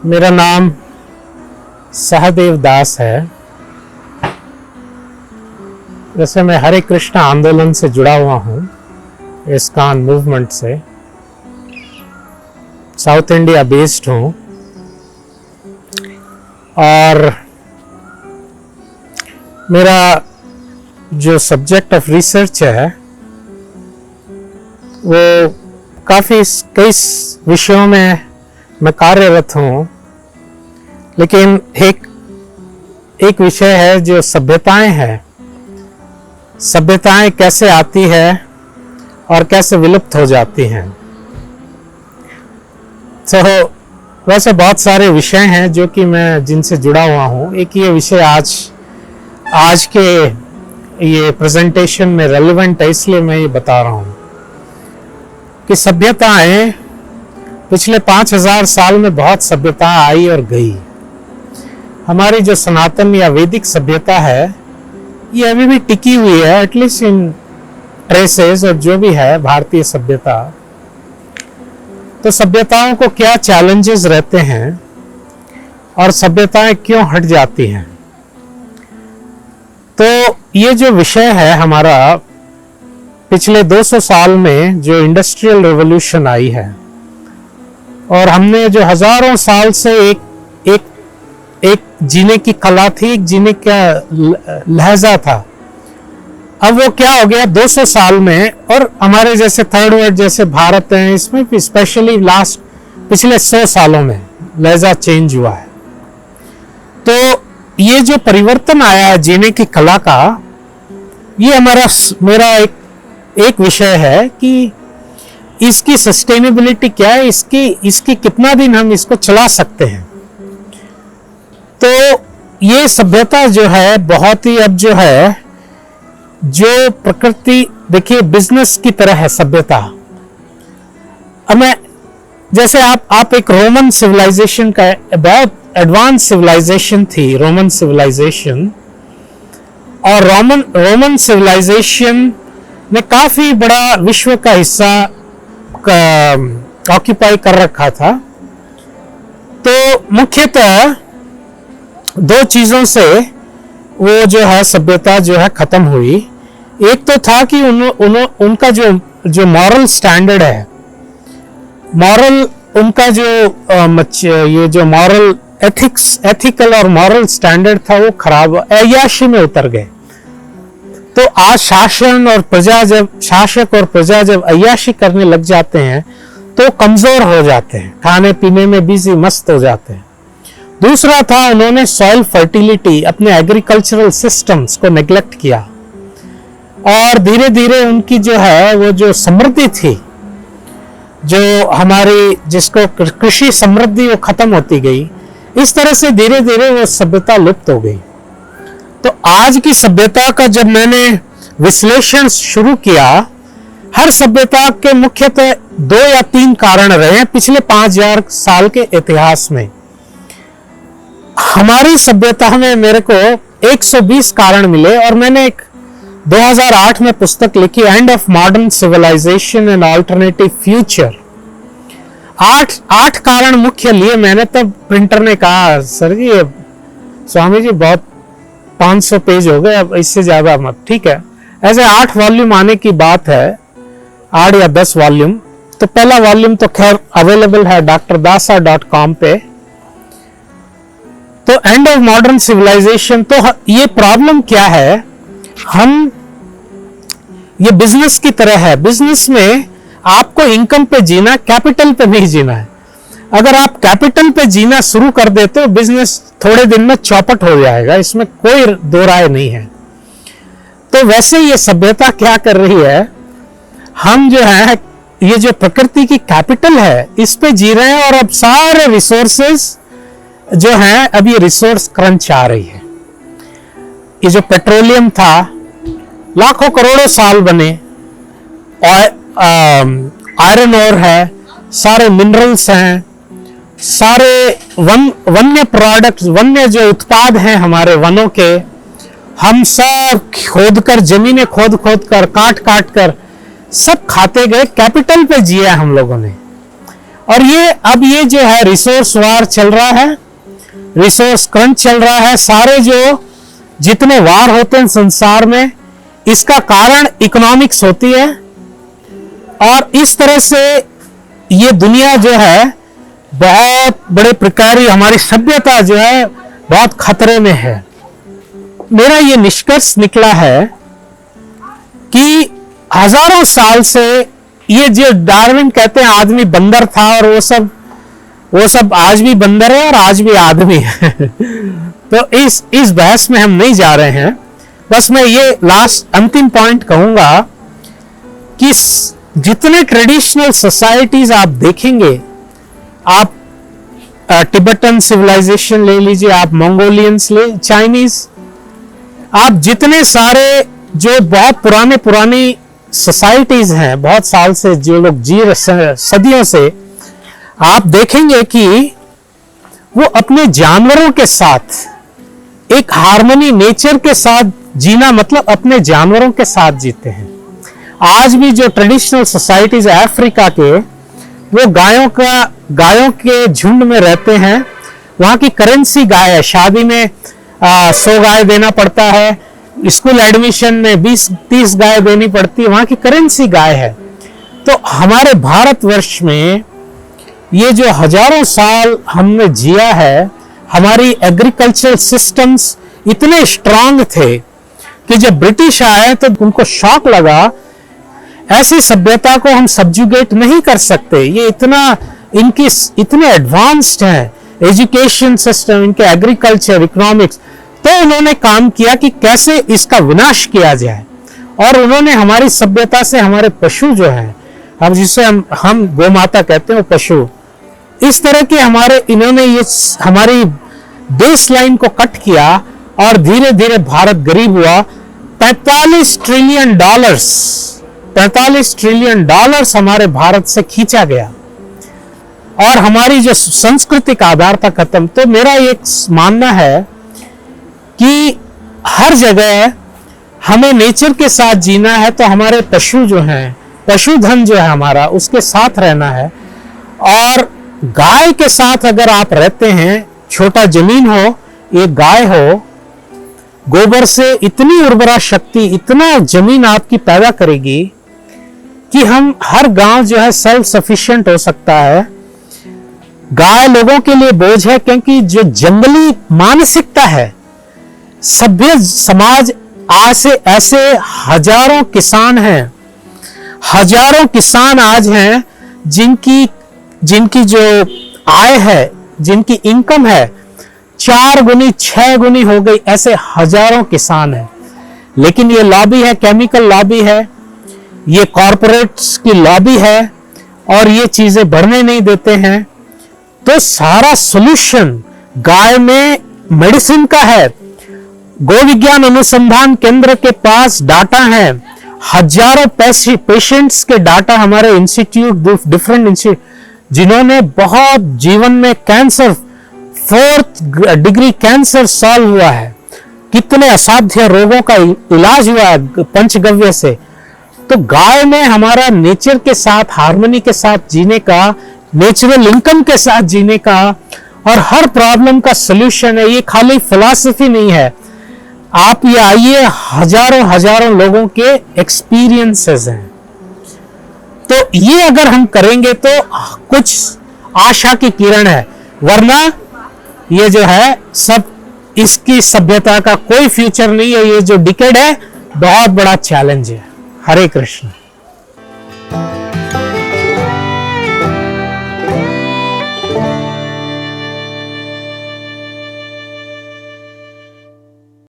मेरा नाम सहदेव दास है। वैसे मैं हरे कृष्ण आंदोलन से जुड़ा हुआ हूँ, इस्कॉन मूवमेंट से। साउथ इंडिया बेस्ड हूँ और मेरा जो सब्जेक्ट ऑफ रिसर्च है वो काफ़ी कई विषयों में मैं कार्यरत हूँ, लेकिन एक विषय है जो सभ्यताएं हैं। सभ्यताएं कैसे आती है और कैसे विलुप्त हो जाती हैं। तो वैसे बहुत सारे विषय हैं जो कि मैं जिनसे जुड़ा हुआ हूँ। एक ये विषय आज के ये प्रेजेंटेशन में रेलेवेंट है, इसलिए मैं ये बता रहा हूँ कि सभ्यताएं पिछले 5000 साल में बहुत सभ्यता आई और गई। हमारी जो सनातन या वैदिक सभ्यता है ये अभी भी टिकी हुई है, एटलीस्ट इन ट्रेसेस, और जो भी है भारतीय सभ्यता। तो सभ्यताओं को क्या चैलेंजेस रहते हैं और सभ्यताएं क्यों हट जाती हैं। तो ये जो विषय है हमारा, पिछले 200 साल में जो इंडस्ट्रियल रेवोल्यूशन आई है और हमने जो हजारों साल से एक जीने की कला थी, एक जीने का लहजा था, अब वो क्या हो गया 200 साल में। और हमारे जैसे थर्ड वर्ल्ड जैसे भारत हैं, इसमें भी स्पेशली पिछले 100 सालों में लहजा चेंज हुआ है। तो ये जो परिवर्तन आया है जीने की कला का, ये मेरा एक विषय है कि इसकी सस्टेनेबिलिटी क्या है, इसकी कितना दिन हम इसको चला सकते हैं। तो ये सभ्यता जो है बहुत ही अब जो है, जो प्रकृति, देखिए बिजनेस की तरह है सभ्यता। अब मैं जैसे आप एक रोमन सिविलाइजेशन का, बहुत एडवांस सिविलाइजेशन थी रोमन सिविलाइजेशन, और रोमन सिविलाइजेशन ने काफी बड़ा विश्व का हिस्सा ऑक्यूपाई कर रखा था। तो मुख्यतः 2 चीजों से वो जो है सभ्यता जो है खत्म हुई। एक तो था कि उनका जो मॉरल स्टैंडर्ड है, उनका ये जो मॉरल एथिकल और मॉरल स्टैंडर्ड था वो खराब, अय्याशी में उतर गए। तो आज शासक और प्रजा जब अय्याशी करने लग जाते हैं तो कमजोर हो जाते हैं, खाने पीने में बिजी मस्त हो जाते हैं। दूसरा था, उन्होंने सॉइल फर्टिलिटी, अपने एग्रीकल्चरल सिस्टम्स को नेग्लेक्ट किया और धीरे धीरे उनकी जो है वो जो समृद्धि थी, जो हमारी जिसको कृषि समृद्धि, वो खत्म होती गई। इस तरह से धीरे धीरे वो सभ्यता लुप्त हो गई। तो आज की सभ्यता का जब मैंने विश्लेषण शुरू किया, हर सभ्यता के मुख्यतः 2 या 3 कारण रहे हैं पिछले 5000 साल के इतिहास में। हमारी सभ्यता में मेरे को 120 कारण मिले और मैंने एक 2008 में पुस्तक लिखी, end of modern civilisation and alternative future. 8 कारण मुख्य लिए मैंने। तब प्रिंटर ने कहा, सर जी स्वामी जी बहुत 500 पेज हो गए, अब इससे ज्यादा मत। ठीक है, ऐसे 8 वॉल्यूम आने की बात है, 8 या 10 वॉल्यूम। तो पहला वॉल्यूम तो खैर अवेलेबल है drdasa.com पे। तो एंड ऑफ मॉडर्न सिविलाइजेशन, तो ये प्रॉब्लम क्या है, ये बिजनेस की तरह है। बिजनेस में आपको इनकम पे जीना, कैपिटल पे नहीं जीना है। अगर आप कैपिटल पे जीना शुरू कर देते हो, बिजनेस थोड़े दिन में चौपट हो जाएगा, इसमें कोई दो राय नहीं है। तो वैसे ये सभ्यता क्या कर रही है, हम जो है ये जो प्रकृति की कैपिटल है इस पे जी रहे हैं, और अब सारे रिसोर्सेस जो है, अब ये रिसोर्स क्रंच आ रही है। ये जो पेट्रोलियम था, लाखों करोड़ों साल बने, आयरन ओर है, सारे मिनरल्स हैं, सारे वन्य प्रोडक्ट्स, वन्य जो उत्पाद हैं हमारे वनों के, हम सब खोदकर, जमीनें खोद कर, काट कर सब खाते गए, कैपिटल पे जिया हम लोगों ने। और ये जो है रिसोर्स वार चल रहा है, रिसोर्स क्रंच चल रहा है, सारे जितने वार होते हैं संसार में, इसका कारण इकोनॉमिक्स होती है। और इस तरह से ये दुनिया जो है बहुत बड़े प्रकार, हमारी सभ्यता जो है बहुत खतरे में है। मेरा ये निष्कर्ष निकला है कि हजारों साल से ये जो डार्विन कहते हैं आदमी बंदर था, और वो सब आज भी बंदर है और आज भी आदमी है। तो इस बहस में हम नहीं जा रहे हैं। बस मैं ये लास्ट अंतिम पॉइंट कहूंगा कि जितने ट्रेडिशनल सोसाइटीज आप देखेंगे, आप तिब्बतन सिविलाइजेशन ले लीजिए, आप मंगोलियंस ले, चाइनीज, आप जितने सारे जो बहुत पुरानी सोसाइटीज हैं, बहुत साल से जो लोग जी रहे, सदियों से, आप देखेंगे कि वो अपने जानवरों के साथ एक हार्मनी, नेचर के साथ जीना, मतलब अपने जानवरों के साथ जीते हैं। आज भी जो ट्रेडिशनल सोसाइटीज है अफ्रीका के, वो गायों के झुंड में रहते हैं। वहां की करेंसी गाय है, शादी में 100 गाय देना पड़ता है, स्कूल एडमिशन में 20-30 गाय देनी पड़ती है, वहां की करेंसी गाय है। तो हमारे भारतवर्ष में ये जो हजारों साल हमने जिया है, हमारी एग्रीकल्चरल सिस्टम्स इतने स्ट्रांग थे कि जब ब्रिटिश आए तो उनको शॉक लगा, ऐसी सभ्यता को हम सब्जुगेट नहीं कर सकते, ये इतने एडवांस्ड है एजुकेशन सिस्टम, इनके एग्रीकल्चर, इकोनॉमिक्स। तो उन्होंने काम किया कि कैसे इसका विनाश किया जाए, और उन्होंने हमारी सभ्यता से हमारे पशु जो है, हम जिसे हम गौ माता कहते हैं, वो पशु, इस तरह के इन्होंने ये हमारी बेस लाइन को कट किया, और धीरे धीरे भारत गरीब हुआ। 45 ट्रिलियन डॉलर्स हमारे भारत से खींचा गया, और हमारी जो सांस्कृतिक आधार था खत्म। तो मेरा एक मानना है कि हर जगह हमें नेचर के साथ जीना है, तो हमारे पशु जो हैं, पशुधन जो है हमारा, उसके साथ रहना है। और गाय के साथ अगर आप रहते हैं, छोटा जमीन हो, एक गाय हो, गोबर से इतनी उर्वरा शक्ति, इतना जमीन आपकी पैदा करेगी कि हम हर गांव जो है सेल्फ सफिशिएंट हो सकता है। गाय लोगों के लिए बोझ है, क्योंकि जो जंगली मानसिकता है, सभ्य समाज आज से ऐसे हजारों किसान हैं, हजारों किसान आज हैं जिनकी जो आय है, जिनकी इनकम है 4 गुनी 6 गुनी हो गई, ऐसे हजारों किसान हैं। लेकिन ये लॉबी है, केमिकल लॉबी है, ये कॉरपोरेट्स की लॉबी है, और ये चीजें बढ़ने नहीं देते हैं। तो सारा सॉल्यूशन गाय में मेडिसिन का है। गो विज्ञान अनुसंधान केंद्र के पास डाटा है, हजारों पेशेंट्स के डाटा हमारे इंस्टीट्यूट, डिफरेंट इंस्टीट्यूट, जिन्होंने बहुत जीवन में cancer, 4th degree cancer solve हुआ है, कितने असाध्य रोगों का इलाज हुआ है पंचगव्य से। तो गाय में हमारा नेचर के साथ, हार्मनी के साथ जीने का, नेचुरल इनकम के साथ जीने का, और हर प्रॉब्लम का सलूशन है। ये खाली फिलॉसफी नहीं है, आप ये आइए, हजारों लोगों के एक्सपीरियंसेस हैं। तो ये अगर हम करेंगे तो कुछ आशा की किरण है, वरना ये जो है सब, इसकी सभ्यता का कोई फ्यूचर नहीं है। ये जो डिकेड है बहुत बड़ा चैलेंज है। हरे कृष्ण।